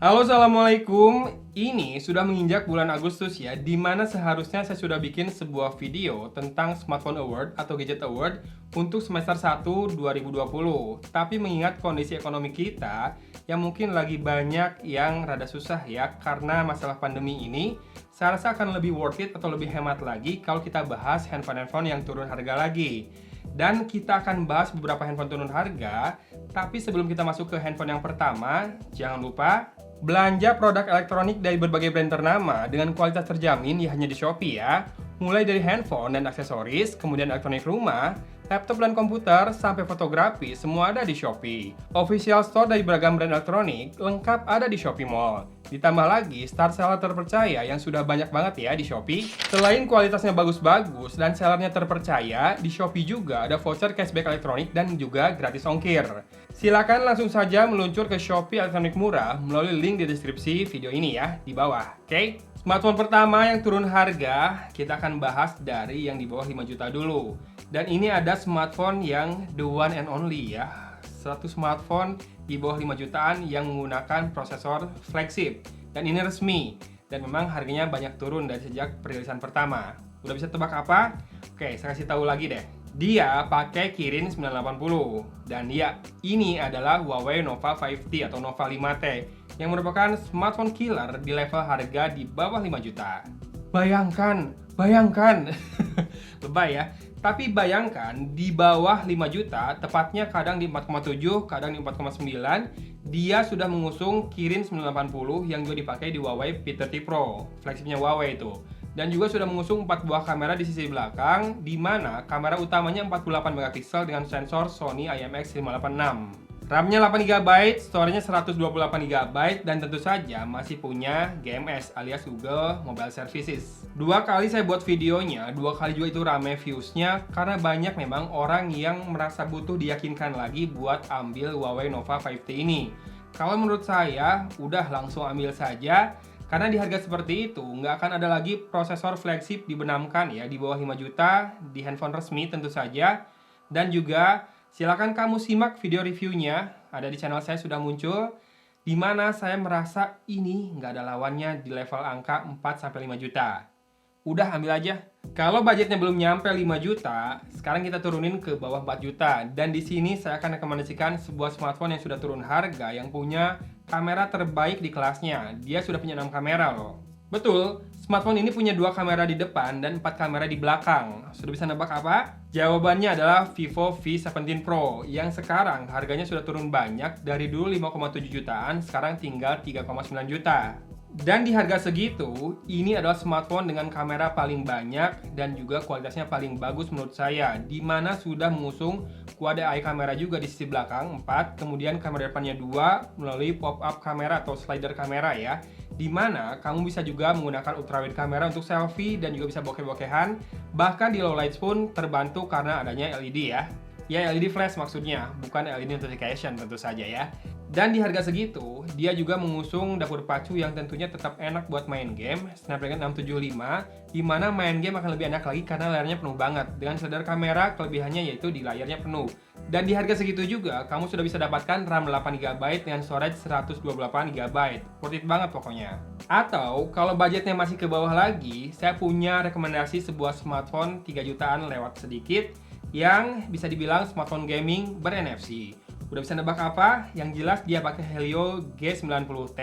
Halo, assalamualaikum. Ini sudah menginjak bulan Agustus ya, di mana seharusnya saya sudah bikin sebuah video tentang Smartphone Award atau Gadget Award untuk semester 1 2020. Tapi mengingat kondisi ekonomi kita yang mungkin lagi banyak yang rada susah ya karena masalah pandemi ini, saya rasa akan lebih worth it atau lebih hemat lagi kalau kita bahas handphone-handphone yang turun harga lagi. Dan kita akan bahas beberapa handphone turun harga, tapi sebelum kita masuk ke handphone yang pertama, jangan lupa belanja produk elektronik dari berbagai brand ternama dengan kualitas terjamin ya hanya di Shopee ya. Mulai dari handphone dan aksesoris, kemudian elektronik rumah, laptop dan komputer, sampai fotografi, semua ada di Shopee. Official store dari beragam brand elektronik lengkap ada di Shopee Mall. Ditambah lagi star seller terpercaya yang sudah banyak banget ya di Shopee. Selain kualitasnya bagus-bagus dan sellernya terpercaya, di Shopee juga ada voucher cashback elektronik dan juga gratis ongkir. Silakan langsung saja meluncur ke Shopee elektronik murah melalui link di deskripsi video ini ya, di bawah. Oke? Smartphone pertama yang turun harga, kita akan bahas dari yang di bawah 5 juta dulu. Dan ini ada smartphone yang the one and only ya. Satu smartphone di bawah 5 jutaan yang menggunakan prosesor flagship. Dan ini resmi. Dan memang harganya banyak turun dari sejak perilisan pertama. Udah bisa tebak apa? Oke, saya kasih tahu lagi deh. Dia pakai Kirin 980. Dan ya, ini adalah Huawei Nova 5T atau Nova 5T yang merupakan smartphone killer di level harga di bawah 5 juta. Bayangkan. Lebay ya. Tapi bayangkan di bawah 5 juta, tepatnya kadang di 4,7, kadang di 4,9, dia sudah mengusung Kirin 980 yang juga dipakai di Huawei P30 Pro, flagshipnya Huawei itu. Dan juga sudah mengusung 4 buah kamera di sisi belakang, di mana kamera utamanya 48 megapiksel dengan sensor Sony IMX586. RAM-nya 8GB, storage-nya 128GB, dan tentu saja masih punya GMS alias Google Mobile Services. 2 kali saya buat videonya, 2 kali juga itu rame views-nya karena banyak memang orang yang merasa butuh diyakinkan lagi buat ambil Huawei Nova 5T ini. Kalau menurut saya, udah langsung ambil saja karena di harga seperti itu nggak akan ada lagi prosesor flagship dibenamkan ya di bawah 5 juta di handphone resmi tentu saja. Dan juga silakan kamu simak video reviewnya, ada di channel saya sudah muncul, di mana saya merasa ini nggak ada lawannya di level angka 4-5 juta. Udah ambil aja. Kalau budgetnya belum nyampe 5 juta, sekarang kita turunin ke bawah 4 juta. Dan di sini saya akan rekomendasikan sebuah smartphone yang sudah turun harga, yang punya kamera terbaik di kelasnya. Dia sudah punya 6 kamera loh. Betul, smartphone ini punya 2 kamera di depan dan 4 kamera di belakang. Sudah bisa nebak apa? Jawabannya adalah Vivo V17 Pro yang sekarang harganya sudah turun banyak, dari dulu 5,7 jutaan, sekarang tinggal 3,9 juta. Dan di harga segitu, ini adalah smartphone dengan kamera paling banyak dan juga kualitasnya paling bagus menurut saya, di mana sudah mengusung Quad AI kamera juga di sisi belakang 4, kemudian kamera depannya 2 melalui pop-up kamera atau slider kamera ya, di mana kamu bisa juga menggunakan ultrawide kamera untuk selfie dan juga bisa bokeh-bokehan, bahkan di low light pun terbantu karena adanya LED ya. Ya, LED flash maksudnya, bukan LED notification tentu saja ya. Dan di harga segitu, dia juga mengusung dapur pacu yang tentunya tetap enak buat main game, Snapdragon 675, di mana main game akan lebih enak lagi karena layarnya penuh banget. Dengan slider kamera, kelebihannya yaitu di layarnya penuh. Dan di harga segitu juga, kamu sudah bisa dapatkan RAM 8GB dengan storage 128GB. Worth it banget pokoknya. Atau, kalau budgetnya masih ke bawah lagi, saya punya rekomendasi sebuah smartphone 3 jutaan lewat sedikit, yang bisa dibilang smartphone gaming ber-NFC. Udah bisa nebak apa? Yang jelas dia pakai Helio G90T,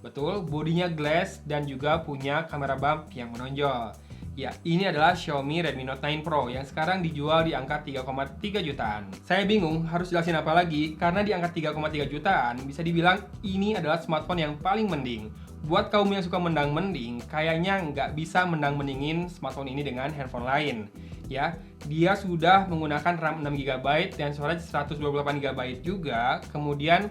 betul, bodinya glass dan juga punya kamera bump yang menonjol. Ya, ini adalah Xiaomi Redmi Note 9 Pro yang sekarang dijual di angka 3,3 jutaan. Saya bingung harus jelasin apa lagi, karena di angka 3,3 jutaan bisa dibilang ini adalah smartphone yang paling mending. Buat kaum yang suka mendang-mending, kayaknya nggak bisa mendang-mendingin smartphone ini dengan handphone lain. Ya, dia sudah menggunakan RAM 6GB dan storage 128GB juga. Kemudian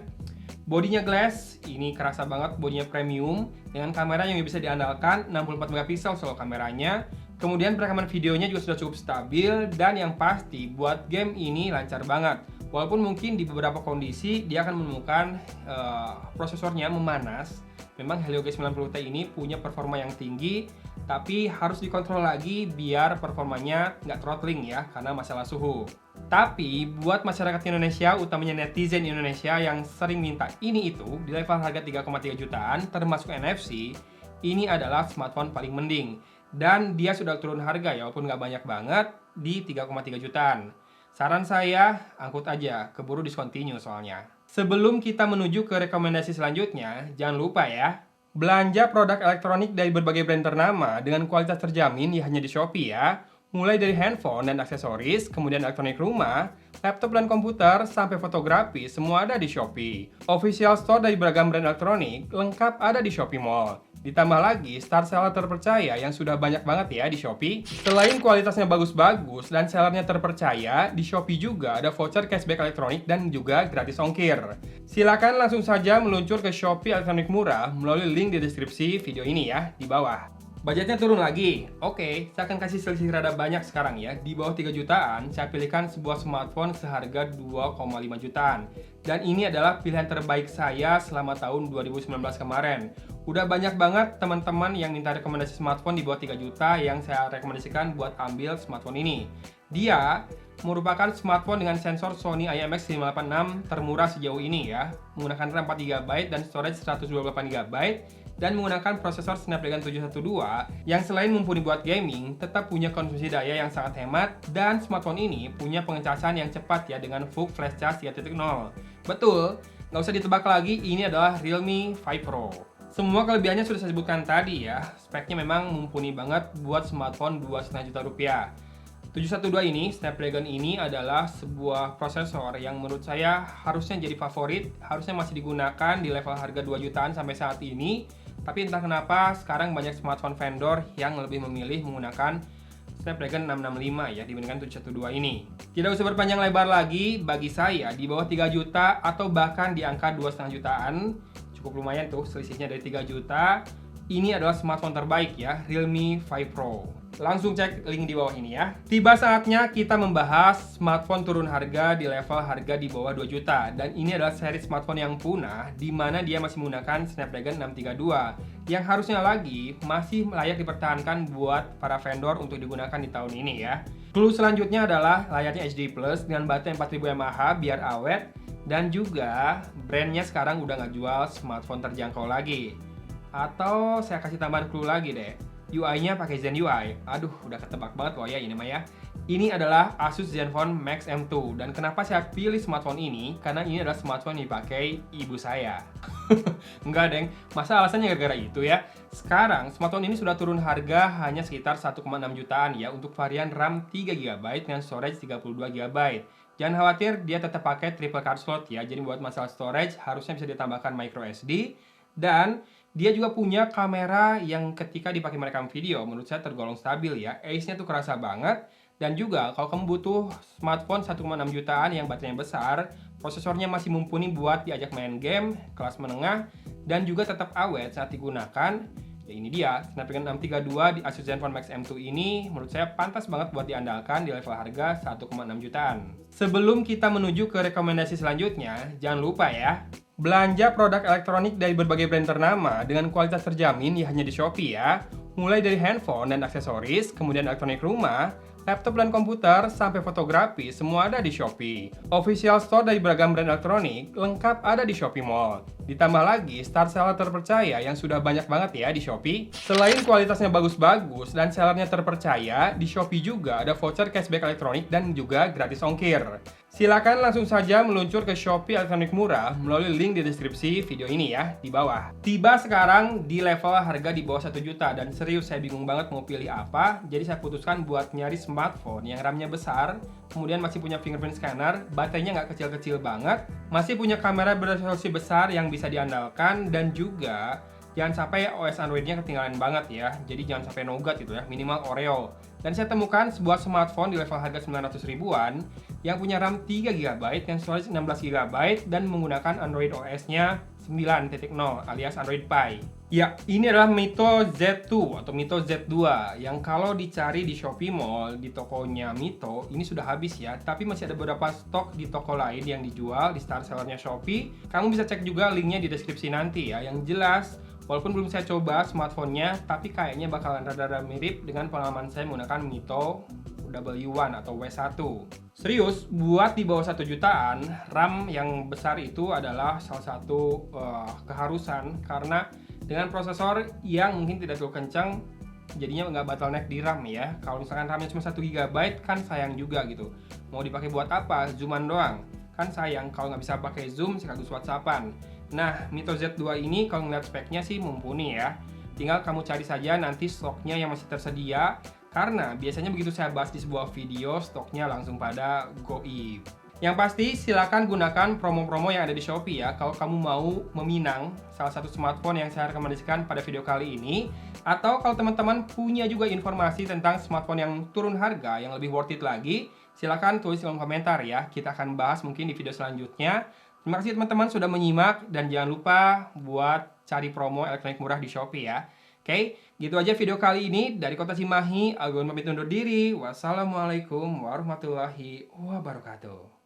bodinya glass, ini kerasa banget, bodinya premium dengan kamera yang bisa diandalkan 64 megapiksel solo kameranya. Kemudian perekaman videonya juga sudah cukup stabil dan yang pasti buat game ini lancar banget. Walaupun mungkin di beberapa kondisi dia akan menemukan prosesornya memanas. Memang Helio G90T ini punya performa yang tinggi tapi harus dikontrol lagi biar performanya nggak throttling ya, karena masalah suhu. Tapi buat masyarakat Indonesia, utamanya netizen Indonesia yang sering minta ini itu di level harga 3,3 jutaan termasuk NFC, ini adalah smartphone paling mending. Dan dia sudah turun harga ya, walaupun nggak banyak banget, di 3,3 jutaan. Saran saya, angkut aja, keburu discontinue soalnya. Sebelum kita menuju ke rekomendasi selanjutnya, jangan lupa ya, belanja produk elektronik dari berbagai brand ternama dengan kualitas terjamin ya hanya di Shopee ya. Mulai dari handphone dan aksesoris, kemudian elektronik rumah, laptop dan komputer, sampai fotografi, semua ada di Shopee. Official store dari beragam brand elektronik, lengkap ada di Shopee Mall. Ditambah lagi, star seller terpercaya yang sudah banyak banget ya di Shopee. Selain kualitasnya bagus-bagus dan sellernya terpercaya, di Shopee juga ada voucher cashback elektronik dan juga gratis ongkir. Silakan langsung saja meluncur ke Shopee elektronik murah melalui link di deskripsi video ini ya, di bawah. Budgetnya turun lagi. Oke, saya akan kasih selisih rada banyak sekarang ya. Di bawah 3 jutaan, saya pilihkan sebuah smartphone seharga 2,5 jutaan. Dan ini adalah pilihan terbaik saya selama tahun 2019 kemarin. Udah banyak banget teman-teman yang minta rekomendasi smartphone di bawah 3 juta yang saya rekomendasikan buat ambil smartphone ini. Dia merupakan smartphone dengan sensor Sony IMX586 termurah sejauh ini ya. Menggunakan RAM 4GB dan storage 128GB. Dan menggunakan prosesor Snapdragon 712 yang selain mumpuni buat gaming, tetap punya konsumsi daya yang sangat hemat, dan smartphone ini punya pengecasan yang cepat ya dengan VOOC Flash Charge 3.0. Betul, nggak usah ditebak lagi, ini adalah Realme 5 Pro. Semua kelebihannya sudah saya sebutkan tadi ya, speknya memang mumpuni banget buat smartphone 2,5 juta rupiah. 712 ini, Snapdragon ini adalah sebuah prosesor yang menurut saya harusnya jadi favorit, harusnya masih digunakan di level harga 2 jutaan sampai saat ini. Tapi entah kenapa sekarang banyak smartphone vendor yang lebih memilih menggunakan Snapdragon 665 ya dibandingkan 712 ini. Tidak usah berpanjang lebar lagi, bagi saya di bawah 3 juta atau bahkan di angka 2,5 jutaan, cukup lumayan tuh selisihnya dari 3 juta. Ini adalah smartphone terbaik ya, Realme 5 Pro. Langsung cek link di bawah ini ya. Tiba saatnya kita membahas smartphone turun harga di level harga di bawah 2 juta. Dan ini adalah seri smartphone yang punah, di mana dia masih menggunakan Snapdragon 632. Yang harusnya lagi masih layak dipertahankan buat para vendor untuk digunakan di tahun ini ya. Clue selanjutnya adalah layarnya HD Plus dengan baterai 4000 mAh biar awet. Dan juga brandnya sekarang udah nggak jual smartphone terjangkau lagi. Atau saya kasih tambahan clue lagi deh. UI-nya pakai Zen UI. Aduh, udah ketebak banget loh ya ini mah ya. Ini adalah Asus Zenfone Max M2. Dan kenapa saya pilih smartphone ini? Karena ini adalah smartphone yang dipakai ibu saya. Enggak, deng. Masa alasannya gara-gara itu ya? Sekarang, smartphone ini sudah turun harga hanya sekitar 1,6 jutaan ya untuk varian RAM 3GB dengan storage 32GB. Jangan khawatir, dia tetap pakai triple card slot ya. Jadi buat masalah storage, harusnya bisa ditambahkan micro SD. Dan dia juga punya kamera yang ketika dipakai merekam video menurut saya tergolong stabil ya. Ace-nya tuh kerasa banget. Dan juga kalau kamu butuh smartphone 1,6 jutaan yang baterainya besar, prosesornya masih mumpuni buat diajak main game, kelas menengah, dan juga tetap awet saat digunakan. Ya ini dia, Snapdragon 632 di Asus Zenfone Max M2 ini menurut saya pantas banget buat diandalkan di level harga 1,6 jutaan. Sebelum kita menuju ke rekomendasi selanjutnya, jangan lupa ya, belanja produk elektronik dari berbagai brand ternama dengan kualitas terjamin ya hanya di Shopee ya. Mulai dari handphone dan aksesoris, kemudian elektronik rumah, laptop dan komputer, sampai fotografi, semua ada di Shopee. Official store dari beragam brand elektronik, lengkap ada di Shopee Mall. Ditambah lagi, star seller terpercaya yang sudah banyak banget ya di Shopee. Selain kualitasnya bagus-bagus dan sellernya terpercaya, di Shopee juga ada voucher cashback elektronik dan juga gratis ongkir. Silakan langsung saja meluncur ke Shopee elektronik murah melalui link di deskripsi video ini ya, di bawah. Tiba sekarang di level harga di bawah 1 juta dan serius saya bingung banget mau pilih apa. Jadi saya putuskan buat nyari smartphone yang RAM-nya besar, kemudian masih punya fingerprint scanner, baterainya nggak kecil-kecil banget, masih punya kamera beresolusi besar yang bisa diandalkan, dan juga jangan sampai OS Android-nya ketinggalan banget ya. Jadi jangan sampai Nougat gitu ya, minimal Oreo. Dan saya temukan sebuah smartphone di level harga 900 ribuan yang punya RAM 3GB dan storage 16GB dan menggunakan Android OS-nya 9.0 alias Android Pie. Ya, ini adalah Mito Z2 atau Mito Z2 yang kalau dicari di Shopee Mall, di tokonya Mito, ini sudah habis ya. Tapi masih ada beberapa stok di toko lain yang dijual di star sellernya Shopee. Kamu bisa cek juga linknya di deskripsi nanti ya. Yang jelas, Walaupun belum saya coba smartphone-nya, tapi kayaknya bakalan rada-rada mirip dengan pengalaman saya menggunakan Mito W1 atau W1. Serius, buat di bawah 1 jutaan, RAM yang besar itu adalah salah satu keharusan, karena dengan prosesor yang mungkin tidak terlalu kencang, jadinya nggak bottleneck di RAM ya. Kalau misalkan RAM-nya cuma 1 GB, kan sayang juga gitu. Mau dipakai buat apa? Zooman doang. Kan sayang kalau nggak bisa pakai zoom sekaligus WhatsAppan. Nah, Mito Z2 ini kalau ngeliat speknya sih mumpuni ya. Tinggal kamu cari saja nanti stoknya yang masih tersedia, karena biasanya begitu saya bahas di sebuah video, stoknya langsung pada goib. Yang pasti silakan gunakan promo-promo yang ada di Shopee ya kalau kamu mau meminang salah satu smartphone yang saya rekomendasikan pada video kali ini. Atau kalau teman-teman punya juga informasi tentang smartphone yang turun harga yang lebih worth it lagi, silakan tulis di kolom komentar ya. Kita akan bahas mungkin di video selanjutnya. Terima kasih teman-teman sudah menyimak dan jangan lupa buat cari promo elektronik murah di Shopee ya. Oke, gitu aja video kali ini dari Kota Cimahi. Agun pamit undur diri. Wassalamualaikum warahmatullahi wabarakatuh.